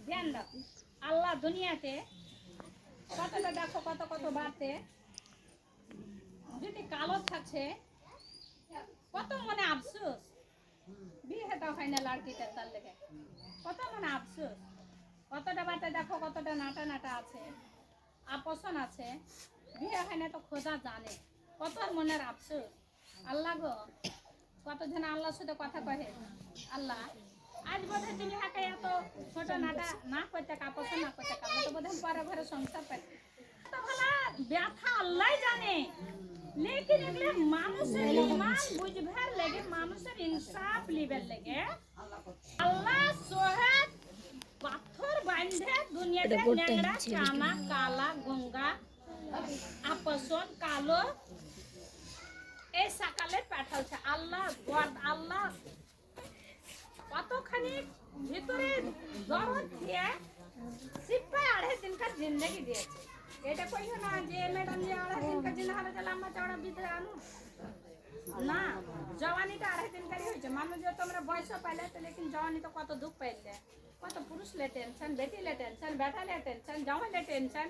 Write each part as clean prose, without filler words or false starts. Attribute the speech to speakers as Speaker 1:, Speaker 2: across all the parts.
Speaker 1: ধ্যান দাও। আল্লাহ দুনিয়াতে কতটা দেখো, কত কত বাড়তে যদি কালো থাকছে, কত মনে আফসোস বিয়েটা হয় না লাড়কিটা, তার লেগে কত মনে আফসোস। কতটা বাড়তে দেখো, কতটা নাটা নাটা আছে, আপসন আছে, বিয়ে হয় না তো খোদা জানে কত মনের আফসোস। আল্লাহ গো, কতজন আল্লাহর সাথে কথা কহে, আল্লাহ আজ বোধহয় তুমি হাকে এত ছোট নাটা না করতে, কাপড় না করতে, কাপড় তো বোধহয় পরে ঘরে সংসার পাইতে, তো ভালো ব্যথা আল্লাহ জানে। লেকিন এগুলো মানুষের ইমান বুঝবার লেগে, মানুষের ইনসাফ লিবার লেগে আল্লাহ সোহাগ পাথর বাঁধে দুনিয়াতে ন্যাংরা কানা কালা গঙ্গা আপসন কালো এই সকালে পাঠালছে আল্লাহ। আল্লাহ কতখানি ভিতরে দরদ দিয়ে সিপাই 2.5 দিনকার জিন্দগি দিয়েছে। এটা কইও না যে ম্যাডাম যে 2.5 দিনকার জিন্দগি হলে লম্বা চওড়া ভিতরে আনো না। জওয়ানিটা 2.5 দিনকারই হয়েছে। মানুষ যে তোমরা বয়স পাইলে তো, লেকিন জওয়ানি তো কত দুঃখ পাইলে, কত পুরুষ লে টেনশন, বেটি লে টেনশন, বেটা লে টেনশন, জামাই লে টেনশন,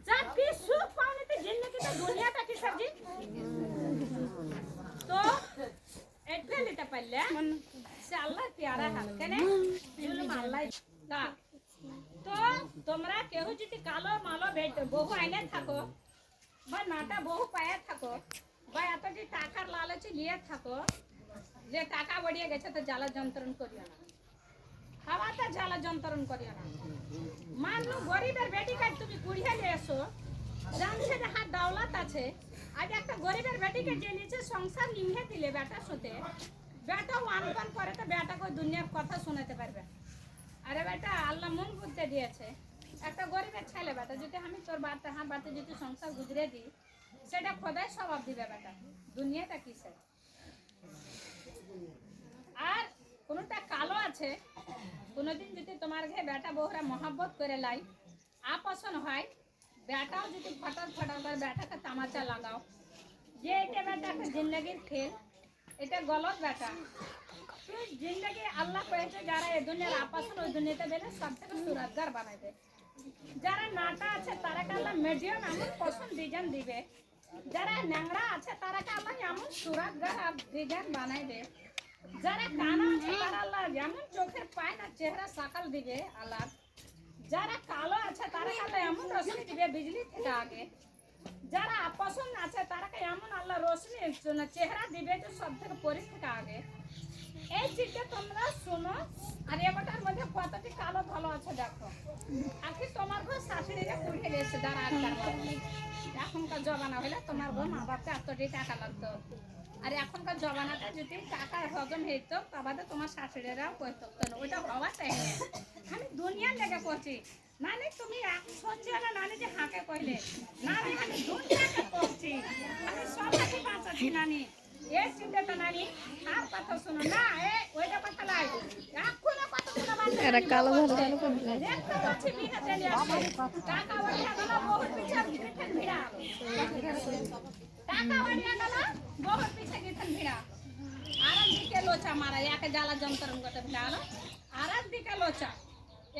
Speaker 1: যা কি সুখ পাওনি তো জিন্দগি তো দুনিয়াটা কি সবজি তো এটা নিতে পারলে সে আল্লাহ প্যারা হবে কেন আল্লাহ। তো তোমরা কেউ যদি কালো মালো বহু আইনে থাকো বা নাটা বহু পায়ে থাকো বা এতটি টাকার লালচে নিয়ে থাকো যে টাকা বাড়িয়ে গেছে তো জ্বালা যন্ত্রণ করিও না, খাওয়াতে জ্বালা যন্ত্রণ করিও না। মানলো গরিবের বেটি কাজ তুমি কুড়িয়ে নিয়ে এসো, জানছে যে হাত দাওলাত আছে, আজ একটা গরিবের বেটিকে যে নিচে সংসার নিমহে দিলে বেটার সাথে, বেটা ওয়ান করে তো বেটাকে দুনিয়ার কথা শোনাতে পারবে। আরে বেটা আল্লাহ মন বুঝতে দিয়েছে, একটা গরিবের ছেলে বেটা যদি আমি তোর বাড়তে হাত বাড়তে যদি সংসার গুজরে দিই, সেটা খোদাই স্বভাব দিবে বেটা, দুনিয়াটা কিসের। আর কোনোটা কালো আছে, কোনোদিন যদি তোমার ঘরে বেটা বহুরা মহাব্বত করে লাই, আপসন হয়, বেটাও যদি ফটার ফটার করে বেটাকে তামাচা লাগাও যে এটা বেটা একটা জিন্দগির খেল, এটা গলত বেটা। জিন্দগি আল্লাহ কয়েছে যারা এই দুনিয়ার আপসন ওই দুনিয়াতে বেলে সব থেকে সুরাতগার বানাইবে। যারা নাটা আছে তারাকে আল্লাহ মিডিয়াম এমন পছন্দ ডিজাইন দিবে, যারা ন্যাংরা আছে তারাকে আল্লাহ এমন সুরাতগার ডিজাইন বানাইবে, যারা কানা আছে তারা আল্লাহ যেমন চোখের পায় না চেহারা সাকাল দিবে আল্লাহ, যারা কালো আছে তারা আল্লাহ এমন রশ্মি দিবে বিজলি থেকে আগে, যারা আপসন আছে তারাকে এমন আল্লাহ রশ্মি চেহারা দিবে যে সব থেকে পরি থেকে আগে। এই চিঠটা তোমরা শোনো, আর এবারটার মধ্যে কতটি কালো ভালো আছে দেখো। আজকে তোমার ঘর শাশুড়িরা কুড়িয়ে দিয়েছে যারা আগকার এখনকার জমানা হলে তোমার ঘর মা বাপকে এতটি টাকা লাগতো, আর এখনকার জমানাতে যদি টাকা হজম হইতো তবে তোমার শাশুড়িরাও করতো না, ওইটা হওয়া চাই না। আমি দুনিয়ার লেগে করছি নানি, তুমি সহ্য না নানি যে হাঁকে কইলে নানি, আমি দুনিয়াকে করছি, আমি সবাইকে বাঁচাচ্ছি নানি। এই চিন্তাটা নানি আর কথা শোনো না, ওইটা কথা লাই এখনো কতগুলো বাচ্চা
Speaker 2: এরা কালো ভালো
Speaker 1: দেখতে পাচ্ছি বিয়ে চলে আসে, টাকা বাড়িয়ে গেল বহুত পিছে ভিড়া, টাকা বাড়িয়ে গেল বহুত পিছে ভিড়া, আর দিকে লোচা মারা একে জ্বালা যন্ত্রণ করতে ভিড়া হলো, আর দিকে লোচা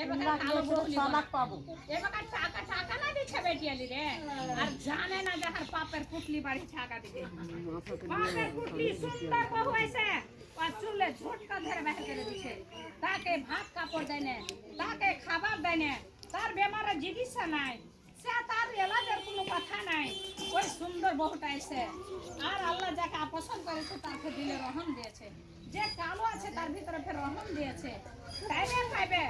Speaker 1: এবার কালো বউলি পাবো, এবার টাকা টাকা না দিচ্ছে বেটিয়ালি রে, আর জানে না যাহার পাপের পুটলি বাড়ি টাকা দিবে, পাপের পুটলি সুন্দর বউ হয়েছে, আর চুলে ঝটকা ধরে বের করে দিচ্ছে, তাকে ভাত কাপড় দেয় না, তাকে খাবার দেয় না, তার বেমারের চিকিৎসা নাই, সে তার এলাজের কোনো কথা নাই, ওই সুন্দর বহুটা এসে আর আল্লাহ যাকে পছন্দ করেছে তাকে দিলে রহম দিয়েছে, যে কালো আছে তার ভিতরে ফের রহম দিয়েছে, তাইবে পাইবে।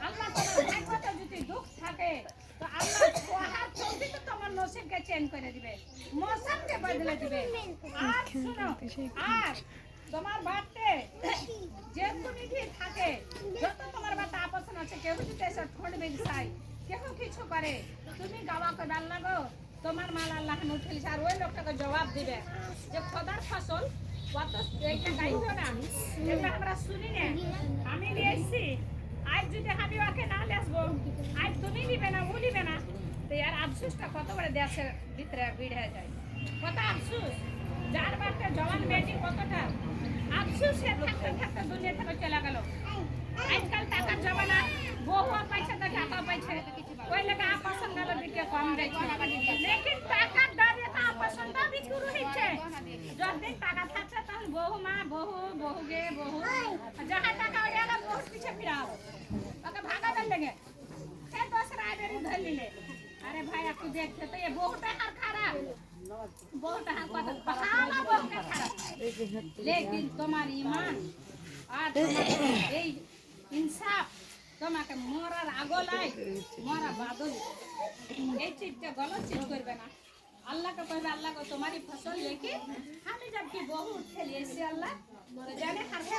Speaker 1: আল্লাহ তোমার ভাগ্যতে যদি দুঃখ থাকে তো আল্লাহ সোহার চলতি তো তোমার নসিবকে চেঞ্জ করে দিবে, মৌসুমকে বদলে দিবে। আর শুনো, আর তোমার বাড়তে যে তুমি কি থাকে, যত তোমার বাড়তে আপসন আছে, কেউ যদি এসে ঠোঁট বেগসাই, কেউ কিছু করে, তুমি গাওয়াকে ডাল লাগো, তোমার মাল আল্লাহ উঠেছে, আর ওই লোকটাকে জবাব দিবে যে খোদার ফসল কত এইটা গাইছো না, এগুলো আমরা শুনি না, আমি নিয়ে এসছি, আজ যদি আমি ওকে না আসবো, আজ তুমি নিবে না ও নিবে না, তো ইয়ার আফসোসটা কত বড় দেশের ভিতরে ভিড় হয়ে যায়, কত আফসোস, যার বাড়তে জওয়ান বেটি কতটা আফসোস থাকতে থাকতে দুনিয়া থেকে চলে গেল। আজকাল টাকার জমানা, বহু পয়সা থেকে কম দেখছে লেকিন টাকার দরে তো পছন্দ বিক্রি হচ্ছে যতদিন টাকা থাকছে তখন বহু মা বহু যাহা টাকা ওটা বহু পিছে ফিরা হবে ওকে ভাগাতে লেগে সে দোসরা বেরি ধর নিলে अरे भाई आपको देखते तो ये बहुत है खराब बहुत है कत पहाड़ा बहुत है खराब लेकिन तुम्हारी ईमान और तुम्हारे इंसाफ তোমাকে মরার আগলাই মরা বাদল এই চিজটা গলত চিজ করবে না আল্লাহকে কইবে আল্লাহ को तुम्हारी फसल लेके আমি जब की বহু উঠে এসে আল্লাহ তো জানে হারবে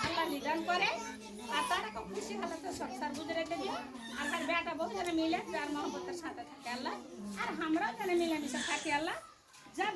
Speaker 1: আল্লাহ নিদান করে আর তারা খুব খুশি হলে তো সংসার গুজরাতে দিও আর তার বেটা বহু জনে মিলে যার মহব্বতের সাথে থাকে আল্লাহ আর আমরাও জনে মিলে মিশে থাকি আল্লাহ